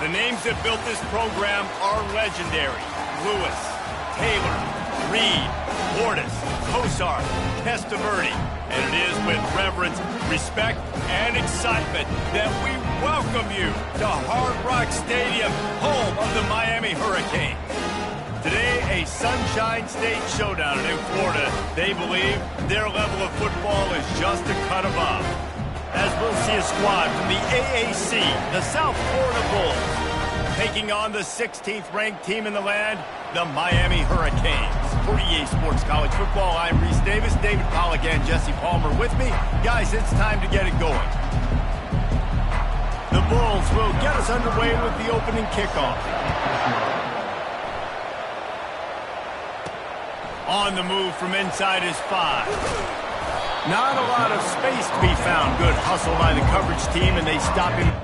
The names that built this program are legendary. Lewis, Taylor, Reed, Portis, Kosar, Testaverde. And it is with reverence, respect, and excitement that we welcome you to Hard Rock Stadium, home of the Miami Hurricanes. Today, a Sunshine State showdown, and in Florida, they believe their level of football is just a cut above. As we'll see a squad from the AAC, the South Florida Bulls, taking on the 16th ranked team in the land, the Miami Hurricanes. For EA Sports College Football, I'm Reese Davis, David Pollack, and Jesse Palmer with me. Guys, it's time to get it going. The Bulls will get us underway with the opening kickoff. On the move from inside is 5. Not a lot of space to be found. Good hustle by the coverage team, and they stop him.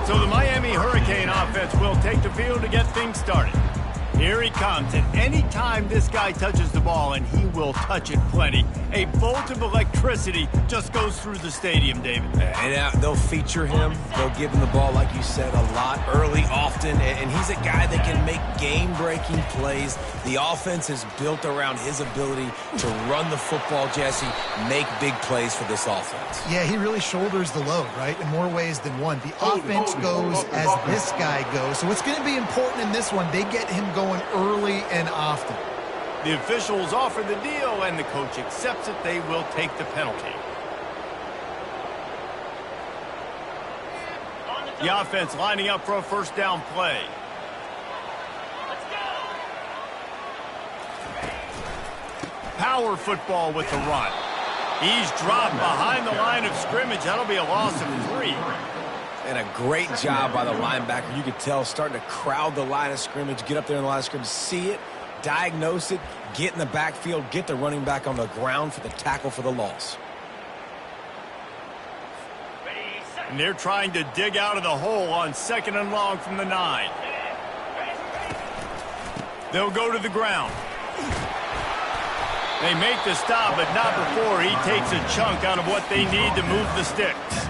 So the Miami Hurricane offense will take the field to get things started. Here he comes, and anytime this guy touches the ball, and he will touch it plenty, a bolt of electricity just goes through the stadium, David. And they'll feature him. They'll give him the ball, like you said, a lot, early, often, and he's a guy that can make game-breaking plays. The offense is built around his ability to run the football, Jesse, make big plays for this offense. Yeah, he really shoulders the load, right, in more ways than one. The offense goes as this guy goes, so it's going to be important in this one. They get him going early and often. The officials offer the deal, and the coach accepts it. They will take the penalty. The offense lining up for a first down play. Power football with the run. He's dropped behind the line of scrimmage. That'll be a loss of 3. And a great job by the linebacker. You could tell, starting to crowd the line of scrimmage, get up there in the line of scrimmage, see it, diagnose it, get in the backfield, get the running back on the ground for the tackle for the loss. And they're trying to dig out of the hole on 2nd and long from the 9. They'll go to the ground. They make the stop, but not before he takes a chunk out of what they need to move the sticks.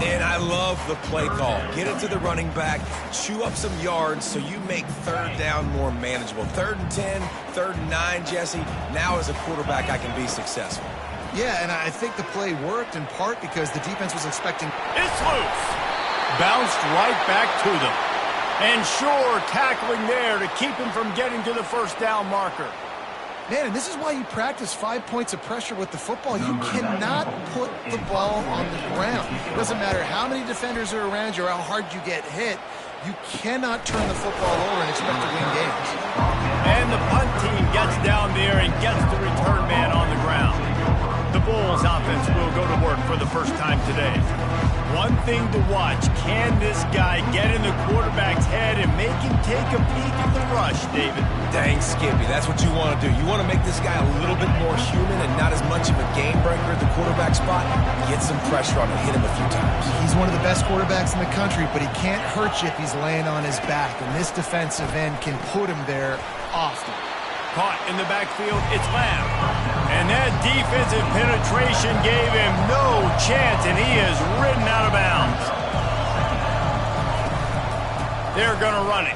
And I love the play call. Get it to the running back, chew up some yards so you make 3rd down more manageable. 3rd and 10, 3rd and 9, Jesse. Now as a quarterback, I can be successful. Yeah, and I think the play worked in part because the defense was expecting... It's loose. Bounced right back to them. And Shore tackling there to keep him from getting to the first down marker. Man, and this is why you practice 5 points of pressure with the football. You cannot put the ball on the ground. It doesn't matter how many defenders are around you or how hard you get hit. You cannot turn the football over and expect to win games. And the punt team gets down there and gets the return man on the ground. The Bulls offense first time today. One thing to watch, can this guy get in the quarterback's head and make him take a peek at the rush, David? Dang, Skippy, that's what you want to do. You want to make this guy a little bit more human and not as much of a game breaker at the quarterback spot. Get some pressure on him, hit him a few times. He's one of the best quarterbacks in the country, but he can't hurt you if he's laying on his back, and this defensive end can put him there often. Caught in the backfield, it's Lamb. And that defensive penetration gave him no chance, and he is ridden out of bounds. They're going to run it.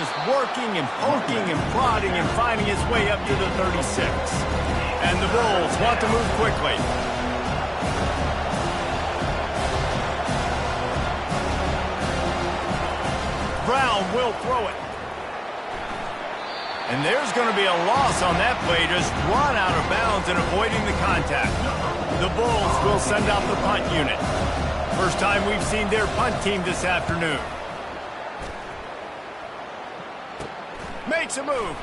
Just working and poking and prodding and finding his way up to the 36. And the Bulls want to move quickly. Brown will throw it. And there's going to be a loss on that play, just run out of bounds and avoiding the contact. The Bulls will send out the punt unit. First time we've seen their punt team this afternoon. Makes a move.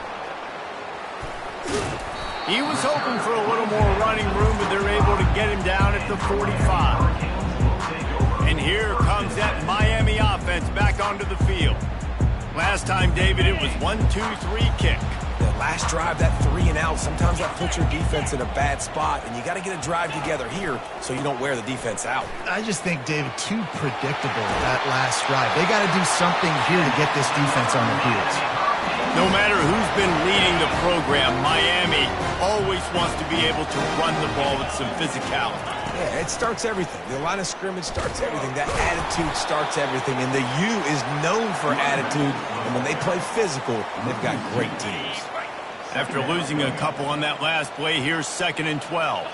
He was hoping for a little more running room, but they're able to get him down at the 45. And here comes that Miami offense back onto the field. Last time, David, it was 1-2-3 kick. The last drive, that 3 and out, sometimes that puts your defense in a bad spot, and you got to get a drive together here so you don't wear the defense out. I just think, David, too predictable that last drive. They got to do something here to get this defense on their heels. No matter who's been leading the program, Miami always wants to be able to run the ball with some physicality. Yeah, it starts everything. The line of scrimmage starts everything. That attitude starts everything. And the U is known for attitude. And when they play physical, they've got great teams. After losing a couple on that last play, here's 2nd and 12.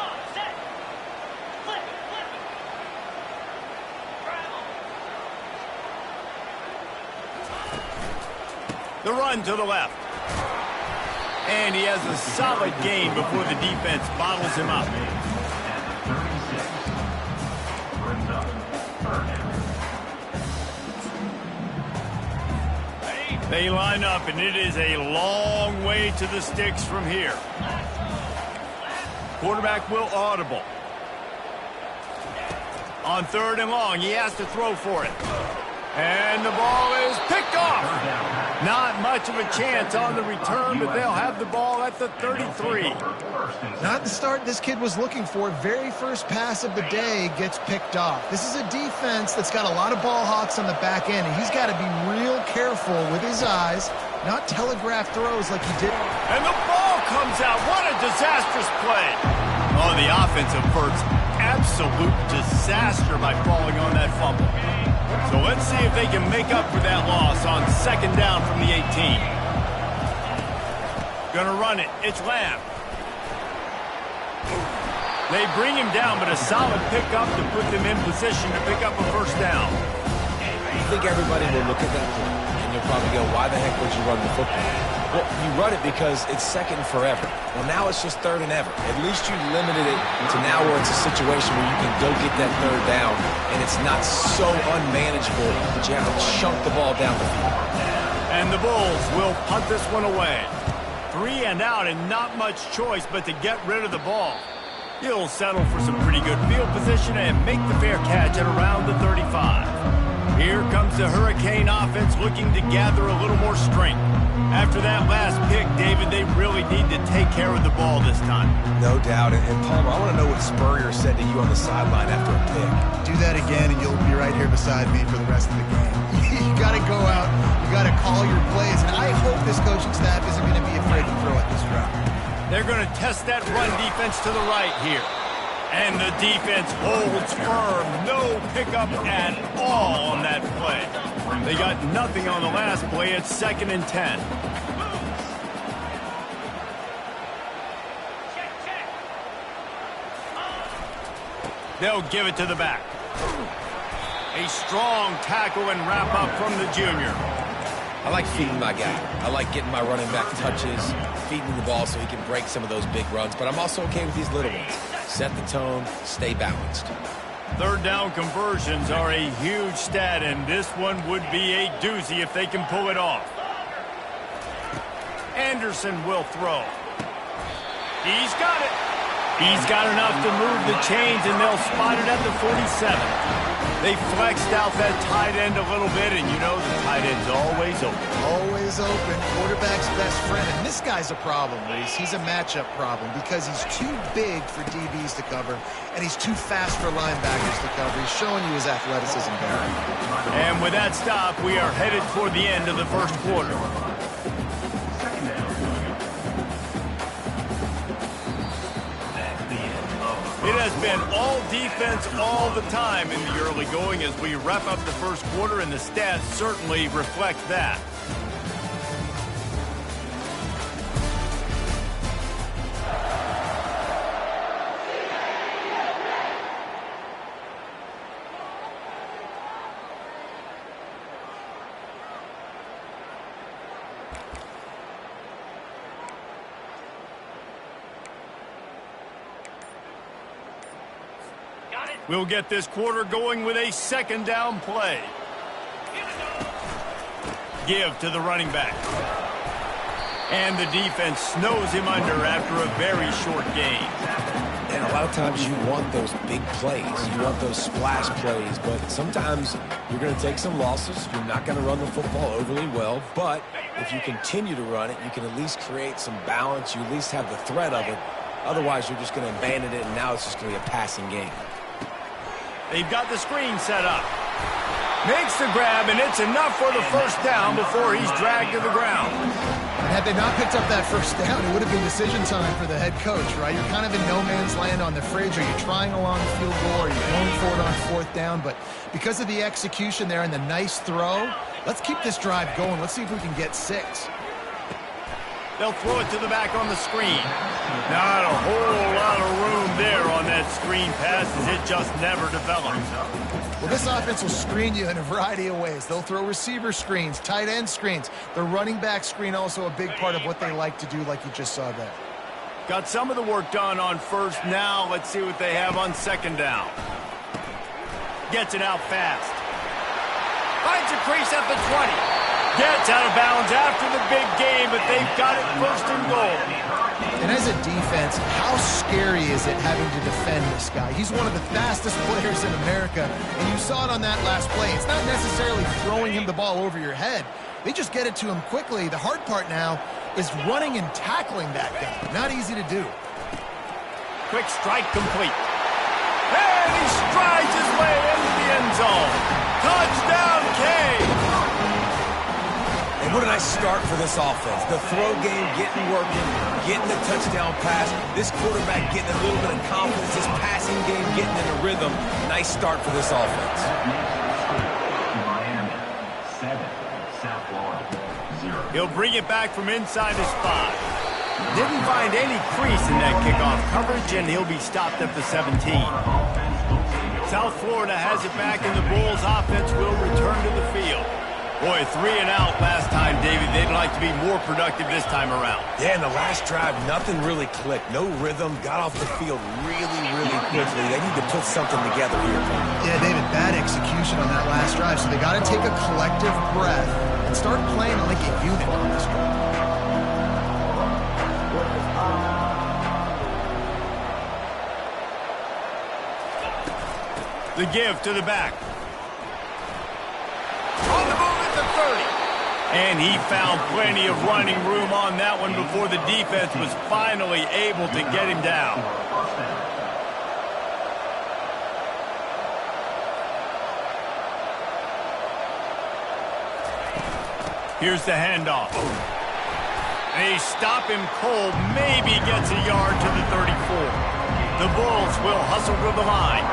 The run to the left. And he has a solid gain before the defense bottles him up. They line up, and it is a long way to the sticks from here. Quarterback will audible. On 3rd and long, he has to throw for it. And the ball is picked off. Not much of a chance on the return, but they'll have the ball at the 33. Not the start this kid was looking for. Very first pass of the day gets picked off. This is a defense that's got a lot of ball hawks on the back end, and he's got to be real careful with his eyes, not telegraph throws like he did. And the ball comes out. What a disastrous play. Oh, the offense averts absolute disaster by falling on that fumble. So let's see if they can make up for that loss on 2nd down from the 18. Gonna run it. It's Lamb. They bring him down, but a solid pickup to put them in position to pick up a 1st down. I think everybody will look at that play, and you'll probably go, why the heck would you run the football? Well, you run it because it's 2nd and forever. Well, now it's just 3rd and ever. At least you limited it to now where it's a situation where you can go get that 3rd down, and it's not so unmanageable that you have to chunk the ball down the field. And the Bulls will punt this one away. 3 and out, and not much choice but to get rid of the ball. He'll settle for some pretty good field position and make the fair catch at around the 35. Here comes the Hurricane offense looking to gather a little more strength. After that last pick, David, they really need to take care of the ball this time. No doubt. And Palmer, I want to know what Spurrier said to you on the sideline after a pick. Do that again, and you'll be right here beside me for the rest of the game. You got to go out. You got to call your plays. And I hope this coaching staff isn't going to be afraid to throw at this drive. They're going to test that run defense to the right here. And the defense holds firm. No pickup at all on that play. They got nothing on the last play. It's 2nd and 10. They'll give it to the back. A strong tackle and wrap up from the junior. I like feeding my guy. I like getting my running back touches, feeding the ball so he can break some of those big runs. But I'm also okay with these little ones. Set the tone, stay balanced. 3rd down conversions are a huge stat, and this one would be a doozy if they can pull it off. Anderson will throw. He's got it. He's got enough to move the chains, and they'll spot it at the 47. They flexed out that tight end a little bit, and you know the tight end's always open. Always open. Quarterback's best friend. And this guy's a problem, Reese. He's a matchup problem because he's too big for DBs to cover, and he's too fast for linebackers to cover. He's showing you his athleticism, Barry. And with that stop, we are headed for the end of the first quarter. It has been all defense all the time in the early going as we wrap up the first quarter, and the stats certainly reflect that. We'll get this quarter going with a second down play. Give to the running back. And the defense snows him under after a very short gain. And a lot of times you want those big plays. You want those splash plays. But sometimes you're going to take some losses. You're not going to run the football overly well. But if you continue to run it, you can at least create some balance. You at least have the threat of it. Otherwise, you're just going to abandon it, and now it's just going to be a passing game. They've got the screen set up. Makes the grab, and it's enough for the first down before he's dragged to the ground. And had they not picked up that first down, it would have been decision time for the head coach, right? You're kind of in no man's land on the fridge. Are you trying along the field goal? Are you going for it on fourth down? But because of the execution there and the nice throw, let's keep this drive going. Let's see if we can get 6. They'll throw it to the back on the screen. Not a whole lot of room there on that screen pass as it just never developed. Well, this offense will screen you in a variety of ways. They'll throw receiver screens, tight end screens. The running back screen also a big part of what they like to do, like you just saw there. Got some of the work done on first. Now let's see what they have on second down. Gets it out fast. Finds a crease at the 20. Gets out of bounds after the big game, but they've got it first and goal. And as a defense, how scary is it having to defend this guy? He's one of the fastest players in America, and you saw it on that last play. It's not necessarily throwing him the ball over your head. They just get it to him quickly. The hard part now is running and tackling that guy. Not easy to do. Quick strike complete. And he strides his way into the end zone. Touchdown, K. And what a nice start for this offense. The throw game getting working, getting the touchdown pass. This quarterback getting a little bit of confidence. This passing game getting in a rhythm. Nice start for this offense. Miami, 7, South Florida, 0. He'll bring it back from inside his spot. Didn't find any crease in that kickoff coverage, and he'll be stopped at the 17. South Florida has it back, and the Bulls offense will return to the field. Boy, 3 and out last time, David. They'd like to be more productive this time around. Yeah, in the last drive, nothing really clicked. No rhythm. Got off the field really, really quickly. They need to put something together here. Yeah, David, bad execution on that last drive. So they got to take a collective breath and start playing like a unit on this drive. The give to the back. On the move at the 30. And he found plenty of running room on that one before the defense was finally able to get him down. Here's the handoff. They stop him cold, maybe gets a yard to the 34. The Bulls will hustle to the line.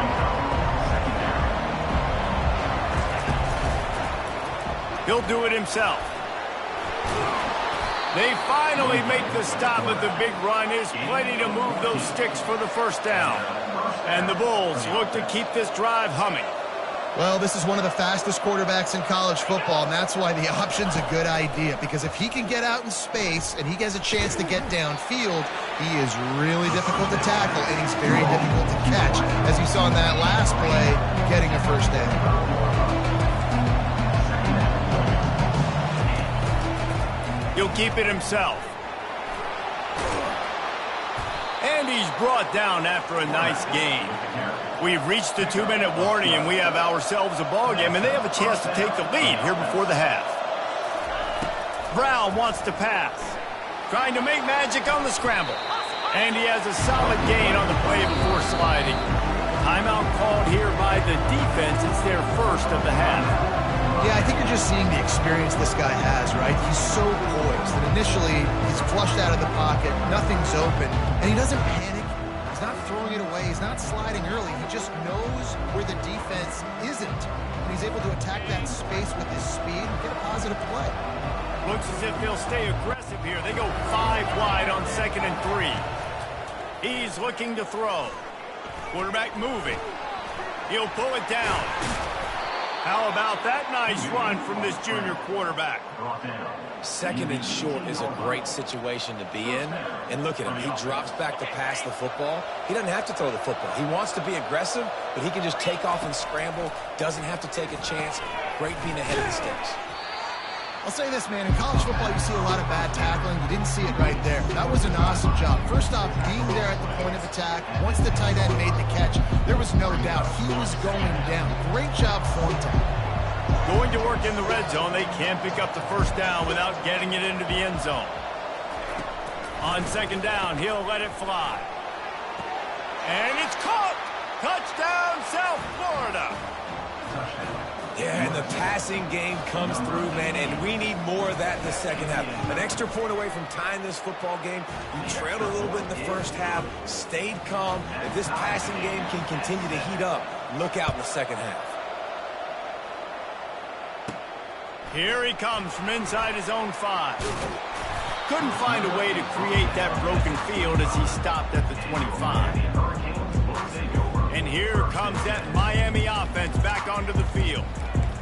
He'll do it himself. They finally make the stop, but the big run is plenty to move those sticks for the first down. And the Bulls look to keep this drive humming. Well, this is one of the fastest quarterbacks in college football, and that's why the option's a good idea. Because if he can get out in space and he has a chance to get downfield, he is really difficult to tackle, and he's very difficult to catch. As you saw in that last play, getting a first down. He'll keep it himself. And And he's brought down after a nice gain. We've reached the 2-minute warning, and we have ourselves a ball game, and they have a chance to take the lead here before the half. Brown wants to pass. Trying to make magic on the scramble. And he has a solid gain on the play before sliding. Timeout called here by the defense. It's their first of the half. Yeah, I think you're just seeing the experience this guy has, right? He's so poised that initially he's flushed out of the pocket, nothing's open, and he doesn't panic. He's not throwing it away. He's not sliding early. He just knows where the defense isn't, and he's able to attack that space with his speed and get a positive play. Looks as if they'll stay aggressive here. They go 5 wide on 2nd and 3. He's looking to throw. Quarterback moving. He'll pull it down. How about that nice run from this junior quarterback? 2nd and short is a great situation to be in. And look at him. He drops back to pass the football. He doesn't have to throw the football. He wants to be aggressive, but he can just take off and scramble. Doesn't have to take a chance. Great being ahead of the sticks. I'll say this, man. In college football, you see a lot of bad tackling. You didn't see it right there. That was an awesome job. First off, being there at the point of attack. Once the tight end made the catch, there was no doubt he was going down. Great job form tackle. Going to work in the red zone. They can't pick up the first down without getting it into the end zone. On 2nd down, he'll let it fly. And it's caught! Touchdown, South Florida! Yeah, and the passing game comes through, man, and we need more of that in the second half. An extra point away from tying this football game. You trailed a little bit in the first half, stayed calm. If this passing game can continue to heat up, look out in the second half. Here he comes from inside his own 5. Couldn't find a way to create that broken field as he stopped at the 25. And here comes that Miami offense back onto the field.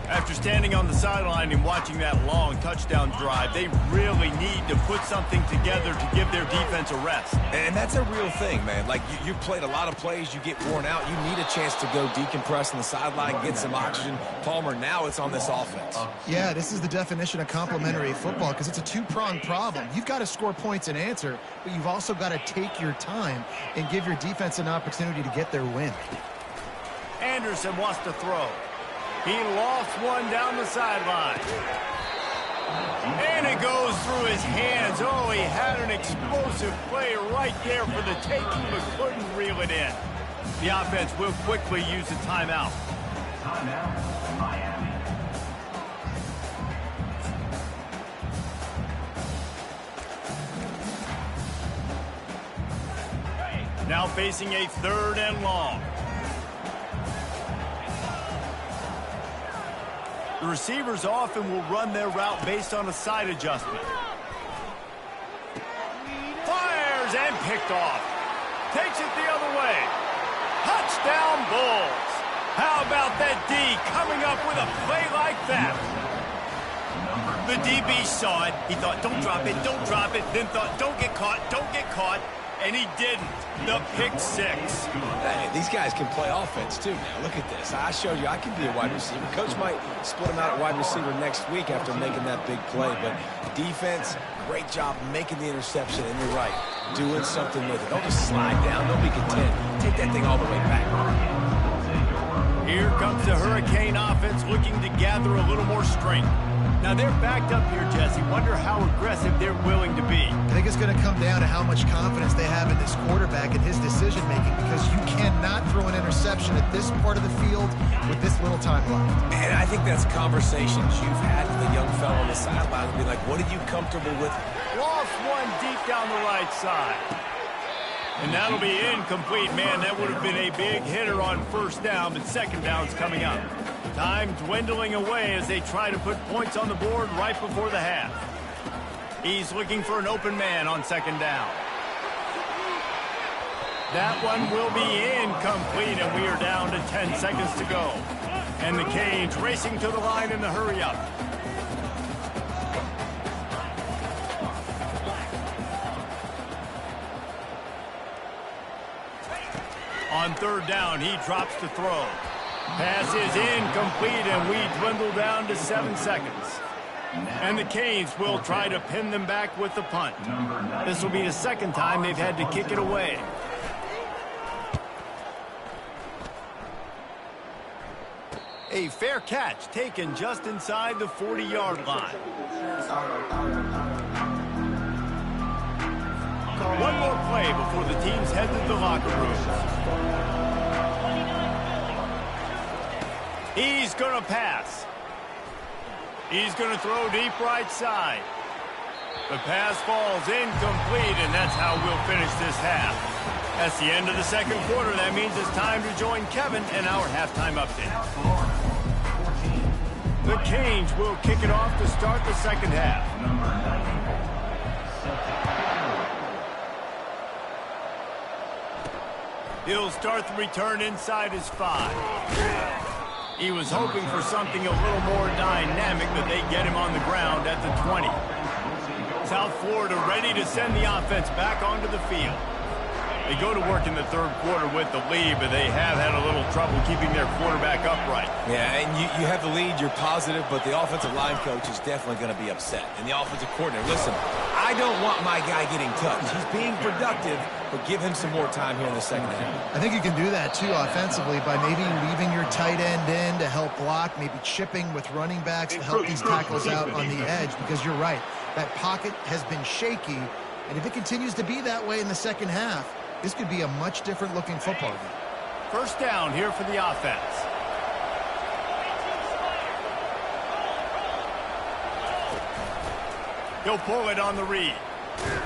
After standing on the sideline and watching that long touchdown drive, they really need to put something together to give their defense a rest. And that's a real thing, man. Like, you've played a lot of plays, you get worn out, you need a chance to go decompress on the sideline, get some oxygen. Palmer, now it's on this offense. Yeah, this is the definition of complementary football because it's a two-pronged problem. You've got to score points and answer, but you've also got to take your time and give your defense an opportunity to get their win. Anderson wants to throw. He lofts one down the sideline. And it goes through his hands. Oh, he had an explosive play right there for the taking, but couldn't reel it in. The offense will quickly use a timeout. Timeout, Miami. Now facing a 3rd and long. The receivers often will run their route based on a side adjustment. Fires and picked off. Takes it the other way. Touchdown Bulls. How about that D coming up with a play like that? The DB saw it. He thought, don't drop it, don't drop it. Then thought, don't get caught, don't get caught. And he didn't. The pick 6. Hey, these guys can play offense, too, now. Look at this. I showed you I can be a wide receiver. Coach might split him out at wide receiver next week after making that big play. But defense, great job making the interception. And you're right, doing something with it. Don't just slide down. Don't be content. Take that thing all the way back. Here comes the Hurricane offense looking to gather a little more strength. Now they're backed up here, Jesse. Wonder how aggressive they're willing to be. I think it's going to come down to how much confidence they have in this quarterback and his decision-making because you cannot throw an interception at this part of the field with this little time left. And I think that's conversations you've had with a young fellow on the sideline. Be like, what are you comfortable with? Lost one deep down the right side. And that'll be incomplete, man. That would have been a big hitter on 1st down, but 2nd down's coming up. Time dwindling away as they try to put points on the board right before the half. He's looking for an open man on 2nd down. That one will be incomplete, and we are down to 10 seconds to go. And the Canes racing to the line in the hurry-up. On 3rd down, he drops to throw. Pass is incomplete, and we dwindle down to 7 seconds. And the Canes will try to pin them back with the punt. This will be the 2nd time they've had to kick it away. A fair catch taken just inside the 40-yard line. One more play before the teams head to the locker rooms. He's going to pass. He's going to throw deep right side. The pass falls incomplete, and that's how we'll finish this half. That's the end of the second quarter. That means it's time to join Kevin and our halftime update. The Canes will kick it off to start the second half. He'll start the return inside his 5. He was hoping for something a little more dynamic, but they get him on the ground at the 20. South Florida ready to send the offense back onto the field. They go to work in the third quarter with the lead, but they have had a little trouble keeping their quarterback upright. Yeah, and you have the lead, you're positive, but the offensive line coach is definitely going to be upset. And the offensive coordinator, listen, I don't want my guy getting touched. He's being productive, but give him some more time here in the second half. I think you can do that, too, offensively, by maybe leaving your tight end in to help block, maybe chipping with running backs to help these tackles out on the edge, because you're right. That pocket has been shaky, and if it continues to be that way in the second half, this could be a much different-looking football game. First down here for the offense. He'll pull it on the read.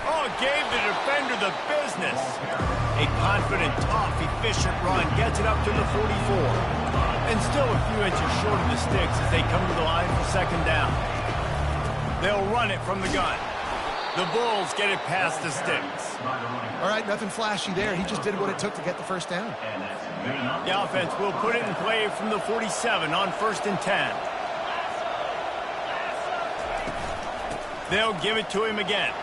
Oh, gave the defender the business. A confident, tough, efficient run gets it up to the 44. And still a few inches short of the sticks as they come to the line for second down. They'll run it from the gun. The Bulls get it past the sticks. All right, nothing flashy there. He just did what it took to get the first down. The offense will put it in play from the 47 on 1st and 10. They'll give it to him again.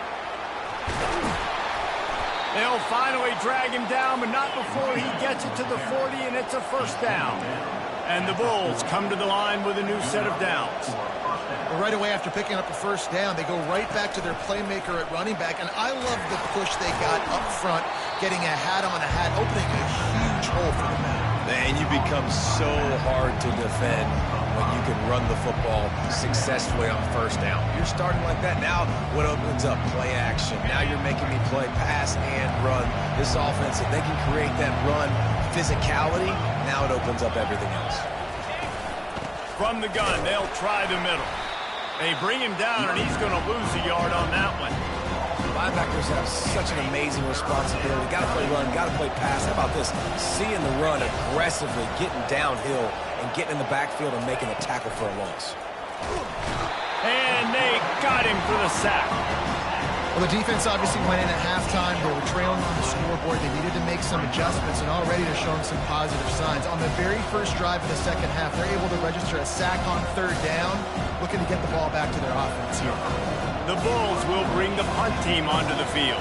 They'll finally drag him down, but not before he gets it to the 40, and it's a first down. And the Bulls come to the line with a new set of downs. Well, right away after picking up a first down, they go right back to their playmaker at running back. And I love the push they got up front, getting a hat on a hat, opening a huge hole for the man. And you become so hard to defend when you can run the football successfully on first down. You're starting like that. Now what opens up? Play action. Now you're making me play pass and run. This offense, if they can create that run physicality, now it opens up everything else. From the gun, they'll try the middle. They bring him down, and he's going to lose a yard on that one. Linebackers have such an amazing responsibility. Got to play run, got to play pass. How about this? Seeing the run aggressively, getting downhill, and getting in the backfield and making a tackle for a loss. And they got him for the sack. Well, the defense obviously went in at halftime. They were trailing on the scoreboard. They needed to make some adjustments, and already they're showing some positive signs. On the very first drive of the second half, they're able to register a sack on third down, looking to get the ball back to their offense here. The Bulls will bring the punt team onto the field.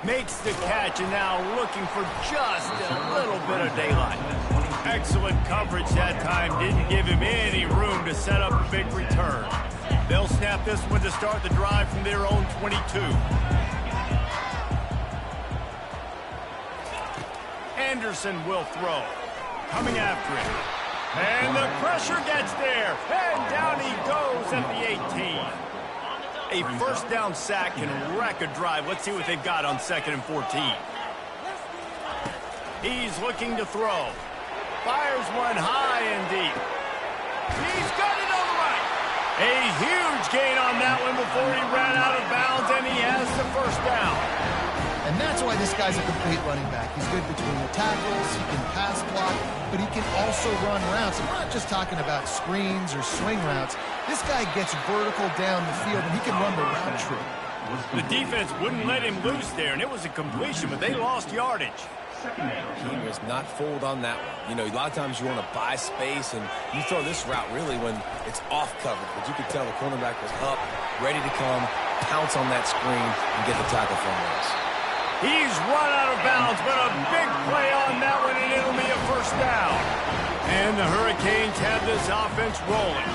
Makes the catch, and now looking for just a little bit of daylight. Excellent coverage that time. Didn't give him any room to set up a big return. They'll snap this one to start the drive from their own 22. Anderson will throw. Coming after him. And the pressure gets there. And down he goes at the 18. A first down sack can wreck a drive. Let's see what they've got on 2nd and 14. He's looking to throw. Fires one high and deep. He's got it on the right. A huge gain on that one before he ran out of bounds, and he has the first down. And that's why this guy's a complete running back. He's good between the tackles, he can pass block, but he can also run routes. And we're not just talking about screens or swing routes. This guy gets vertical down the field, and he can run the route tree. The defense wouldn't let him loose there, and it was a completion, but they lost yardage. He was not fooled on that one. You know, a lot of times you want to buy space, and you throw this route really when it's off coverage. But you could tell the cornerback was up, ready to come, pounce on that screen, and get the tackle from us. He's run out of bounds, but a big play on that one, and it'll be a first down. And the Hurricanes have this offense rolling.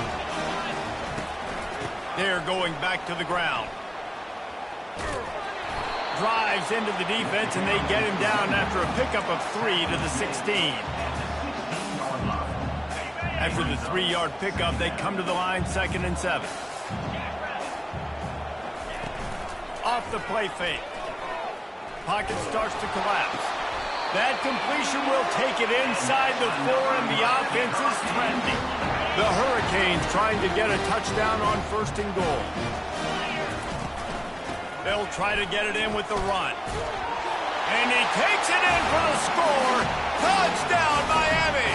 They're going back to the ground. drives into the defense, and they get him down after a pickup of 3 to the 16. After the 3-yard pickup, they come to the line, 2nd and 7. Off the play fake. Pocket starts to collapse. That completion will take it inside the 4, and the offense is threatening. The Hurricanes trying to get a touchdown on 1st and goal. They'll try to get it in with the run. And he takes it in for the score. Touchdown, Miami!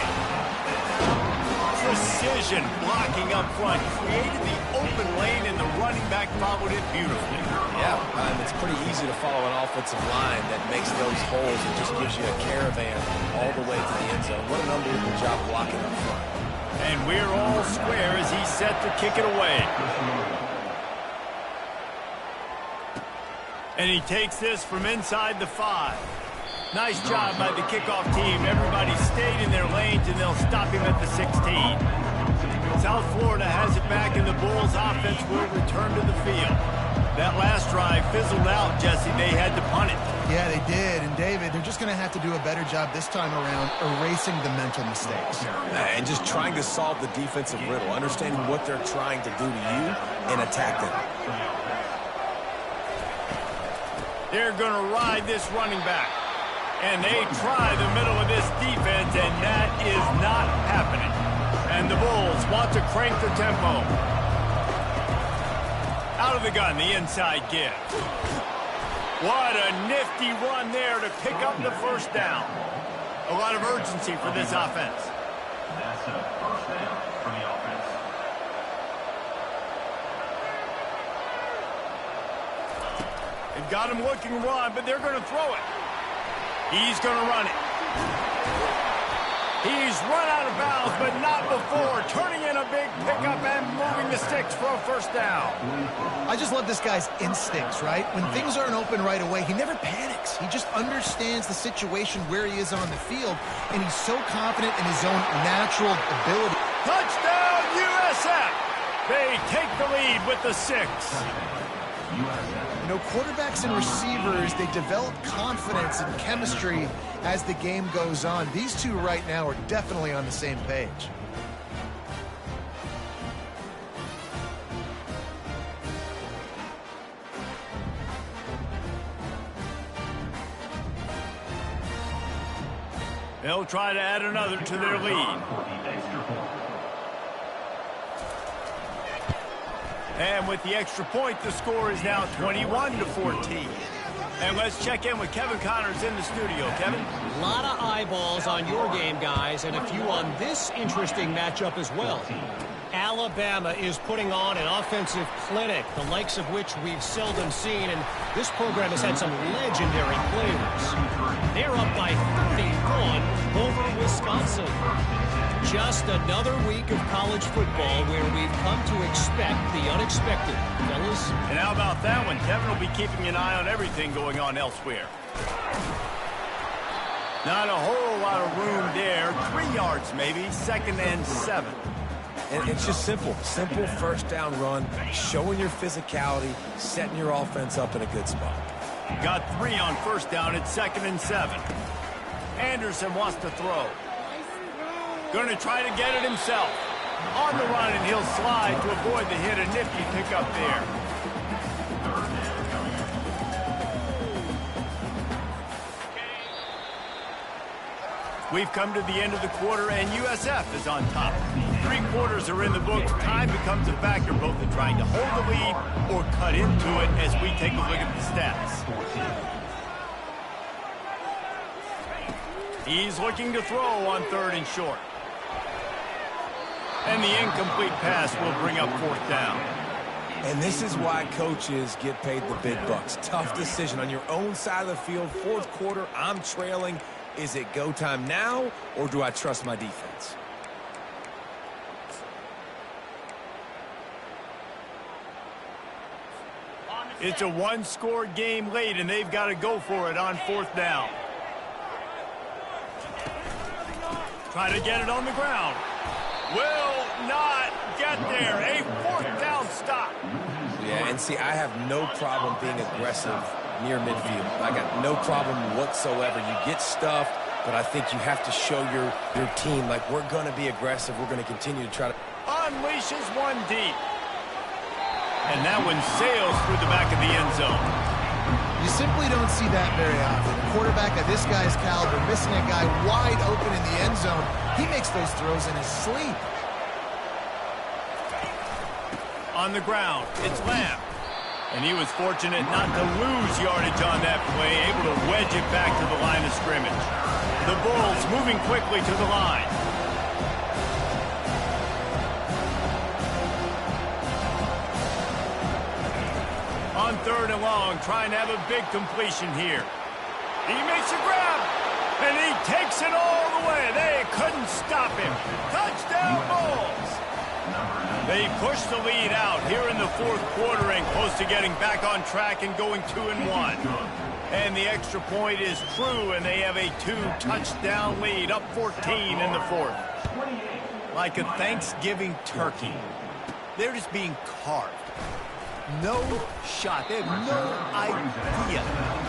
Precision blocking up front. Created the open lane, and the running back followed it beautifully. Yeah, it's pretty easy to follow an offensive line that makes those holes and just gives you a caravan all the way to the end zone. What an unbelievable job blocking up front. And we're all square as he's set to kick it away. And he takes this from inside the 5. Nice job by the kickoff team. Everybody stayed in their lanes, and they'll stop him at the 16. South Florida has it back, and the Bulls offense will return to the field. That last drive fizzled out, Jesse. They had to punt it. Yeah, they did. And, David, they're just going to have to do a better job this time around erasing the mental mistakes. And just trying to solve the defensive riddle, understanding what they're trying to do to you and attack them. They're going to ride this running back. And they try the middle of this defense, and that is not happening. And the Bulls want to crank the tempo. Out of the gun, the inside give. What a nifty run there to pick up the 1st down. A lot of urgency for this offense. That's a 1st down for the offense. They've got him looking run, but they're going to throw it. He's going to run it. He's run out of bounds, but not before. Turning in a big pickup and moving the sticks for a 1st down. I just love this guy's instincts, right? When things aren't open right away, he never panics. He just understands the situation where he is on the field, and he's so confident in his own natural ability. Touchdown, USF! They take the lead with the 6. You know, quarterbacks and receivers, they develop confidence and chemistry as the game goes on. These two right now are definitely on the same page. They'll try to add another to their lead. And with the extra point, the score is now 21-14. And let's check in with Kevin Connors in the studio. Kevin? A lot of eyeballs on your game, guys, and a few on this interesting matchup as well. Alabama is putting on an offensive clinic, the likes of which we've seldom seen, and this program has had some legendary players. They're up by 31 over Wisconsin. Just another week of college football where we've come to expect the unexpected, fellas. And how about that one? Kevin will be keeping an eye on everything going on elsewhere. Not a whole lot of room there. 3 yards maybe, 2nd and 7. And it's just simple. Simple 1st down run, showing your physicality, setting your offense up in a good spot. Got 3 on 1st down. It's 2nd and 7. Anderson wants to throw. Going to try to get it himself. On the run, and he'll slide to avoid the hit. A nifty pickup there. We've come to the end of the quarter, and USF is on top. 3 quarters are in the books. Time becomes a factor both in trying to hold the lead or cut into it as we take a look at the stats. He's looking to throw on 3rd and short. And the incomplete pass will bring up 4th down. And this is why coaches get paid the big bucks. Tough decision on your own side of the field. 4th quarter, I'm trailing. Is it go time now, or do I trust my defense? It's a 1-score game late, and they've got to go for it on 4th down. Try to get it on the ground. Will not get there. A 4th down stop. Yeah, and see, I have no problem being aggressive near midfield. I got no problem whatsoever. You get stuffed, but I think you have to show your team, like, we're going to be aggressive. We're going to continue to try to... Unleashes one deep. And that one sails through the back of the end zone. You simply don't see that very often. A quarterback of this guy's caliber missing a guy wide open in the end zone. He makes those throws in his sleep. On the ground, it's Lamb. And he was fortunate not to lose yardage on that play, able to wedge it back to the line of scrimmage. The Bulls moving quickly to the line. On 3rd and long, trying to have a big completion here. He makes a grab, and he takes it all the way. They couldn't stop him. Touchdown, Bulls! They push the lead out here in the 4th quarter and close to getting back on track and going 2-1. And the extra point is true, and they have a 2-touchdown lead, up 14 in the 4th. Like a Thanksgiving turkey, they're just being carved. No shot. They have no idea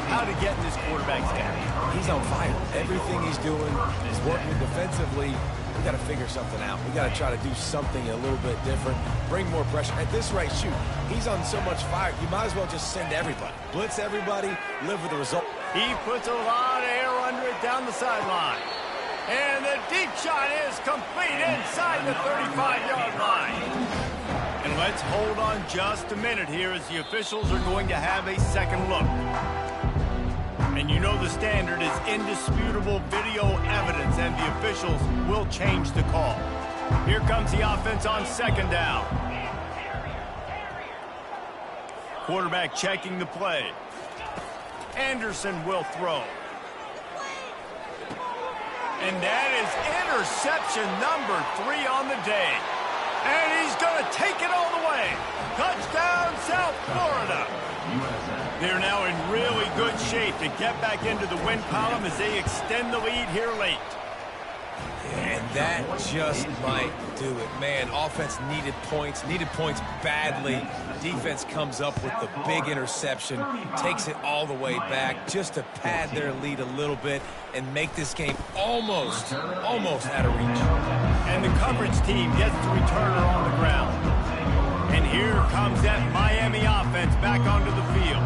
how to get in this quarterback's head. He's on fire. Everything he's doing is working defensively. We got to figure something out. We got to try to do something a little bit different. Bring more pressure. At this rate, shoot, he's on so much fire. You might as well just send everybody. Blitz everybody. Live with the result. He puts a lot of air under it down the sideline. And the deep shot is complete inside the 35-yard line. And let's hold on just a minute here as the officials are going to have a second look. And you know the standard is indisputable video evidence, and the officials will change the call. Here comes the offense on 2nd down. Quarterback checking the play. Anderson will throw. And that is interception number 3 on the day. And he's going to take it all the way. Touchdown, South Florida. They're now in really good shape to get back into the win column as they extend the lead here late. And that just might do it. Man, offense needed points badly. Defense comes up with the big interception, takes it all the way back just to pad their lead a little bit and make this game almost out of reach. And the coverage team gets the returner on the ground. And here comes that Miami offense back onto the field.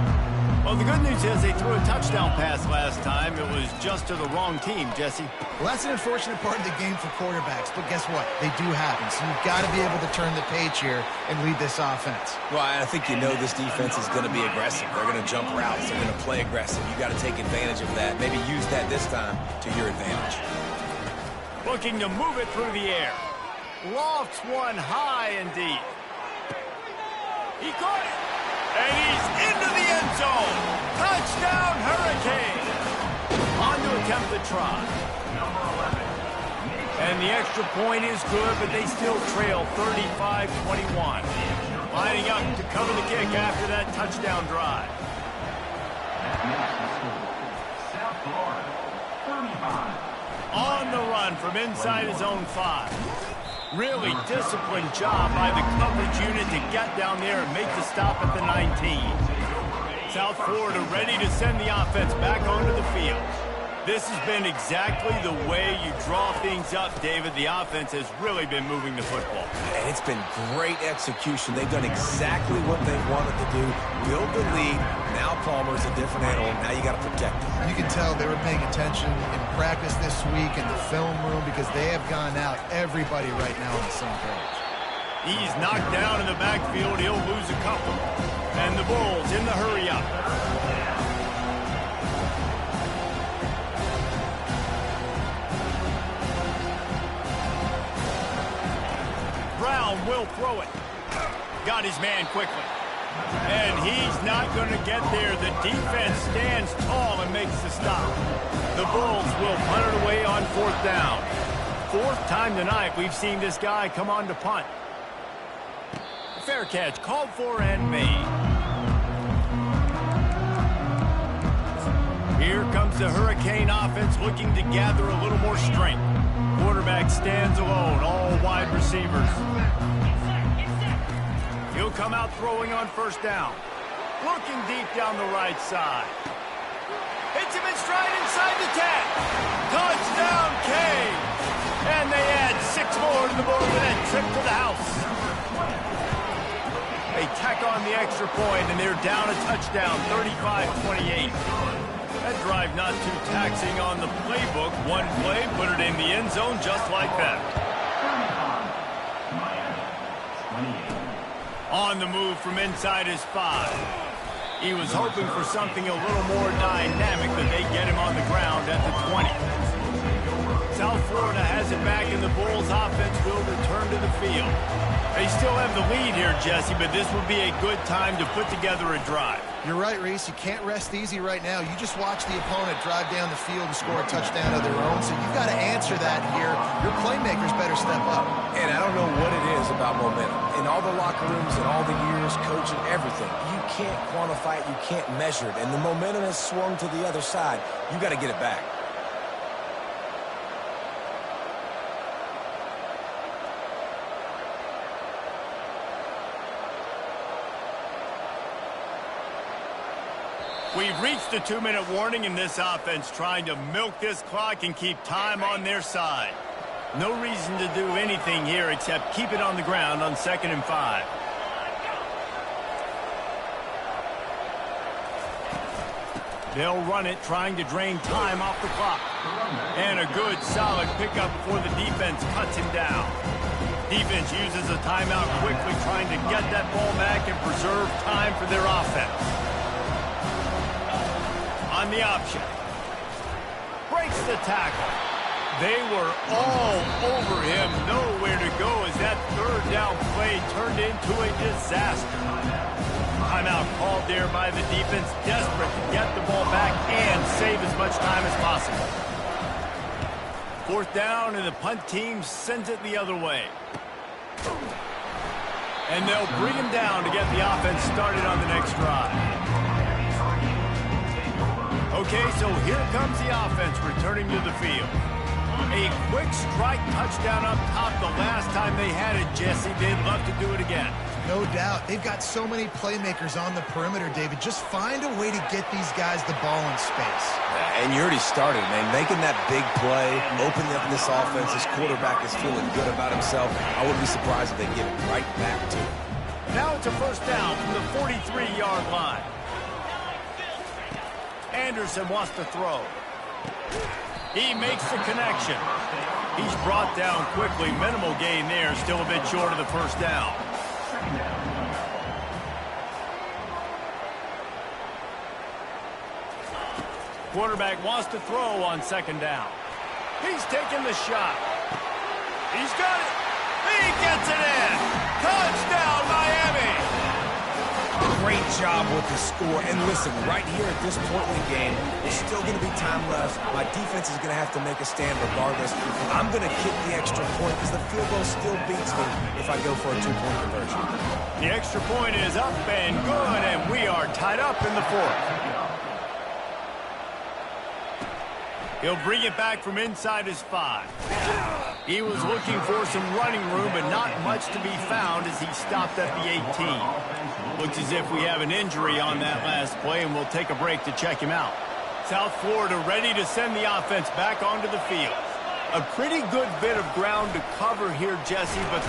Well, the good news is they threw a touchdown pass last time. It was just to the wrong team, Jesse. Well, that's an unfortunate part of the game for quarterbacks, but guess what? They do happen, so you've got to be able to turn the page here and lead this offense. Well, I think you know this defense is going to be aggressive. They're going to jump routes. They're going to play aggressive. You got to take advantage of that. Maybe use that this time to your advantage. Looking to move it through the air. Lofts one high and deep. He caught it. And he's into the end zone. Touchdown, Hurricane. On to attempt the try. And the extra point is good, but they still trail 35-21. Lining up to cover the kick after that touchdown drive. South Florida, 35. On the run from inside his own 5. Really disciplined job by the coverage unit to get down there and make the stop at the 19. South Florida ready to send the offense back onto the field. This has been exactly the way you draw things up, David. The offense has really been moving the football. And it's been great execution. They've done exactly what they wanted to do. Build the lead. Now Palmer's a different animal. Now you got to protect him. You can tell they were paying attention in practice this week in the film room because they have gone out everybody right now on the same page. He's knocked down in the backfield. He'll lose a couple. And the Bulls in the hurry up. Brown will throw it. Got his man quickly. And he's not going to get there. The defense stands tall and makes the stop. The Bulls will punt it away on 4th down. 4th time tonight we've seen this guy come on to punt. Fair catch called for and made. Here comes the Hurricane offense looking to gather a little more strength. Quarterback stands alone, all wide receivers. He'll come out throwing on 1st down. Looking deep down the right side. Hits him in stride inside the 10. Touchdown, Kane. And they add 6 more to the board with that trip to the house. They tack on the extra point, and they're down a touchdown, 35-28. That drive not too taxing on the playbook. One play, put it in the end zone just like that. On the move from inside his 5. He was hoping for something a little more dynamic, but they get him on the ground at the 20. South Florida has it back, and the Bulls offense will return to the field. They still have the lead here, Jesse, but this would be a good time to put together a drive. You're right, Reese. You can't rest easy right now. You just watch the opponent drive down the field and score a touchdown of their own, so you've got to answer that here. Your playmakers better step up. And I don't know what it is about momentum. In all the locker rooms and all the years, coaching, everything, you can't quantify it, you can't measure it. And the momentum has swung to the other side. You got to get it back. We've reached the 2-minute warning in this offense, trying to milk this clock and keep time on their side. No reason to do anything here except keep it on the ground on 2nd and 5. They'll run it, trying to drain time off the clock. And a good, solid pickup before the defense cuts him down. Defense uses a timeout quickly, trying to get that ball back and preserve time for their offense. On the option. Breaks the tackle. They were all over him. Nowhere to go as that 3rd down play turned into a disaster. Timeout called there by the defense, desperate to get the ball back and save as much time as possible. 4th down, and the punt team sends it the other way. And they'll bring him down to get the offense started on the next drive. Okay, so here comes the offense returning to the field. A quick strike touchdown up top the last time they had it, Jesse. They'd love to do it again. No doubt. They've got so many playmakers on the perimeter, David. Just find a way to get these guys the ball in space. And you already started, man. Making that big play, opening up this offense. This quarterback is feeling good about himself. I wouldn't be surprised if they give it right back to him. Now it's a 1st down from the 43-yard line. Anderson wants to throw. He makes the connection. He's brought down quickly. Minimal gain there. Still a bit short of the 1st down. Quarterback wants to throw on 2nd down. He's taking the shot. He's got it. He gets it in. Touchdown, Miami. Great job with the score. And listen, right here at this point in the game, there's still going to be time left. My defense is going to have to make a stand regardless. I'm going to kick the extra point because the field goal still beats me if I go for a 2-point conversion. The extra point is up and good, and we are tied up in the 4th. He'll bring it back from inside his 5. He was looking for some running room, but not much to be found as he stopped at the 18. Looks as if we have an injury on that last play, and we'll take a break to check him out. South Florida ready to send the offense back onto the field. A pretty good bit of ground to cover here, Jesse, but...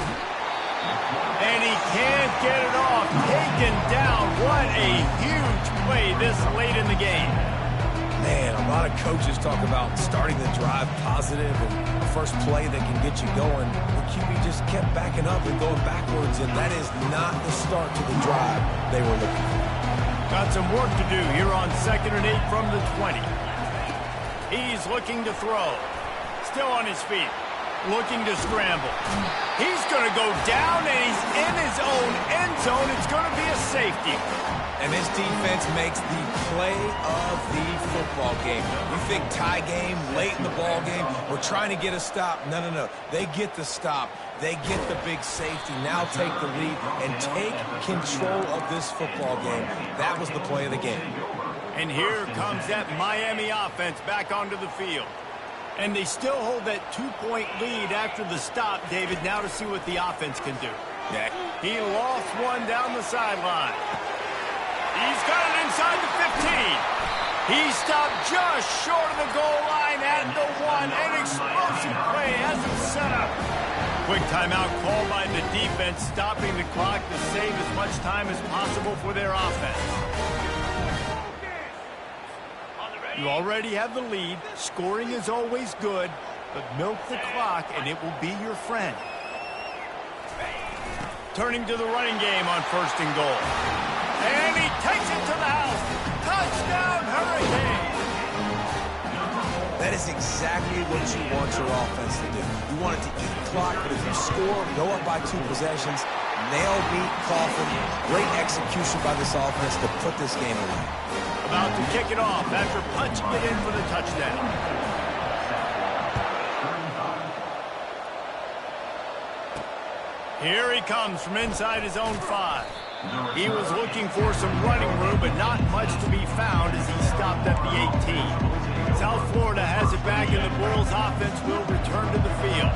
And he can't get it off. Taken down. What a huge play this late in the game. Man, a lot of coaches talk about starting the drive positive and the first play that can get you going. The QB just kept backing up and going backwards, and that is not the start to the drive they were looking for. Got some work to do here on 2nd and 8 from the 20. He's looking to throw. Still on his feet. Looking to scramble. He's going to go down, and he's in his own end zone. It's going to be a safety. And this defense makes the play of the football game. You think tie game, late in the ball game, we're trying to get a stop. No. They get the stop. They get the big safety. Now take the lead and take control of this football game. That was the play of the game. And here comes that Miami offense back onto the field. And they still hold that 2-point lead after the stop, David. Now to see what the offense can do. Yeah. He lost one down the sideline. He's got it inside the 15. He stopped just short of the goal line at the 1. An explosive play has him set up. Quick timeout called by the defense, stopping the clock to save as much time as possible for their offense. You already have the lead. Scoring is always good, but milk the clock and it will be your friend. Turning to the running game on 1st and goal. And he takes it to the house. Touchdown, Hurricane! That is exactly what you want your offense to do. You want it to eat clock, but if you score, go up by 2 possessions, nail beat Coffin. Great execution by this offense to put this game away. About to kick it off after punching it in for the touchdown. Here he comes from inside his own 5. He was looking for some running room, but not much to be found as he stopped at the 18. South Florida has it back, and the Bulls offense will return to the field.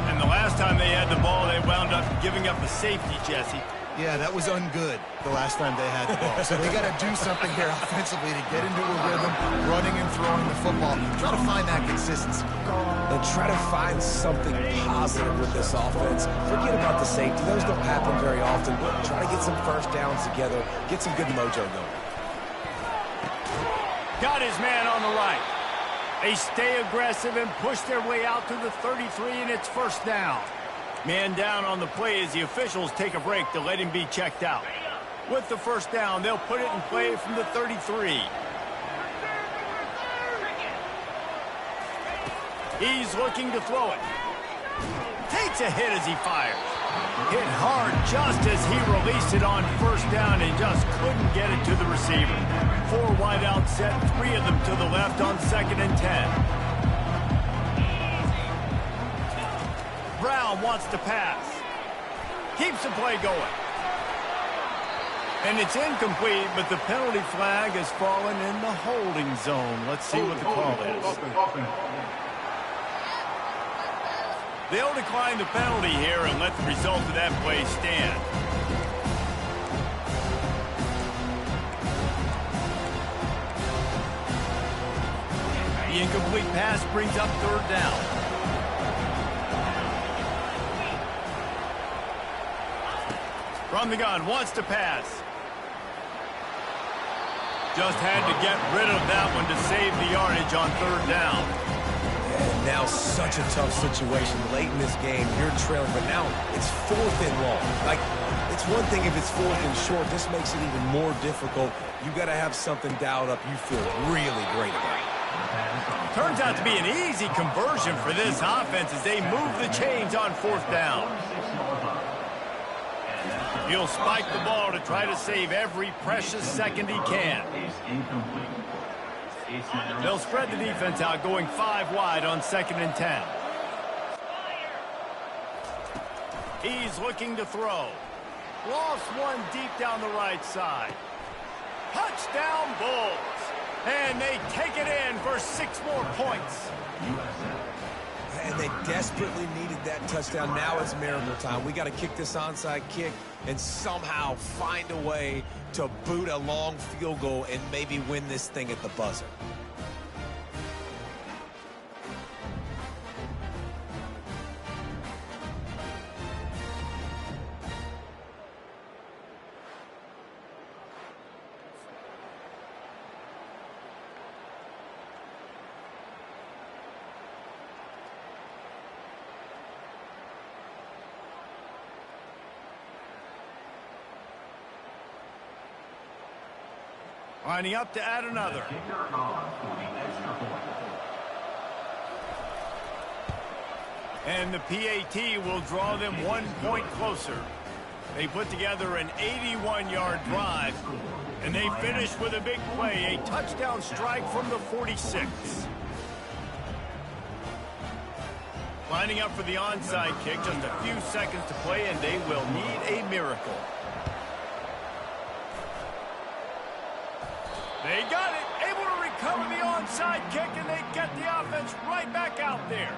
And the last time they had the ball, they wound up giving up a safety, Jesse. Yeah, that was ungood the last time they had the ball. So they got to do something here offensively to get into a rhythm, running and throwing the football. Try to find that consistency. And try to find something positive with this offense. Forget about the safety. Those don't happen very often. But try to get some first downs together. Get some good mojo going. Got his man on the right. They stay aggressive and push their way out to the 33, and it's 1st down. Man down on the play as the officials take a break to let him be checked out. With the 1st down, they'll put it in play from the 33. He's looking to throw it. Takes a hit as he fires. Hit hard just as he released it on 1st down and just couldn't get it to the receiver. 4 wide out set, 3 of them to the left on 2nd and 10. Brown wants to pass. Keeps the play going. And it's incomplete, but the penalty flag has fallen in the holding zone. Let's see what the call is. They'll decline the penalty here and let the result of that play stand. The incomplete pass brings up 3rd down. From the gun, wants to pass. Just had to get rid of that one to save the yardage on 3rd down. And now such a tough situation. Late in this game, you're trailing, but now it's 4th and long. Like, it's one thing if it's 4th and short. This makes it even more difficult. You got to have something dialed up you feel really great about. Turns out to be an easy conversion for this offense as they move the chains on 4th down. He'll spike the ball to try to save every precious second he can. They'll spread the defense out, going 5 wide on 2nd and 10. He's looking to throw. Lost one deep down the right side. Touchdown Bulls. And they take it in for 6 more points. And they desperately needed that touchdown. Now it's miracle time. We got to kick this onside kick and somehow find a way to boot a long field goal and maybe win this thing at the buzzer. Lining up to add another. And the PAT will draw them 1 point closer. They put together an 81-yard drive, and they finish with a big play, a touchdown strike from the 46. Lining up for the onside kick, just a few seconds to play, and they will need a miracle. They got it, able to recover the onside kick, and they get the offense right back out there.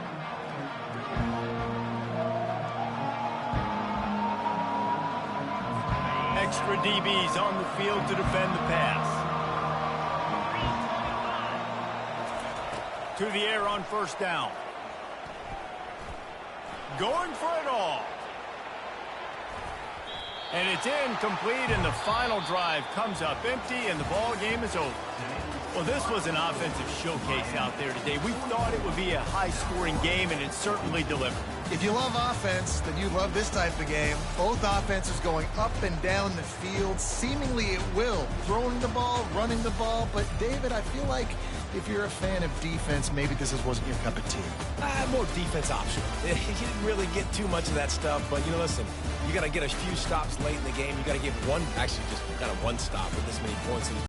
extra DBs on the field to defend the pass. To the air on first down. Going for it all. And it's incomplete, and the final drive comes up empty, and the ball game is over. Well, this was an offensive showcase out there today. We thought it would be a high-scoring game, and it certainly delivered. If you love offense, then you love this type of game. Both offenses going up and down the field, seemingly at will. Throwing the ball, running the ball. But, David, I feel like if you're a fan of defense, maybe this wasn't your cup of tea. More defense option. You didn't really get too much of that stuff, but, listen, you got to get a few stops late in the game. You got to get one stop with this many points in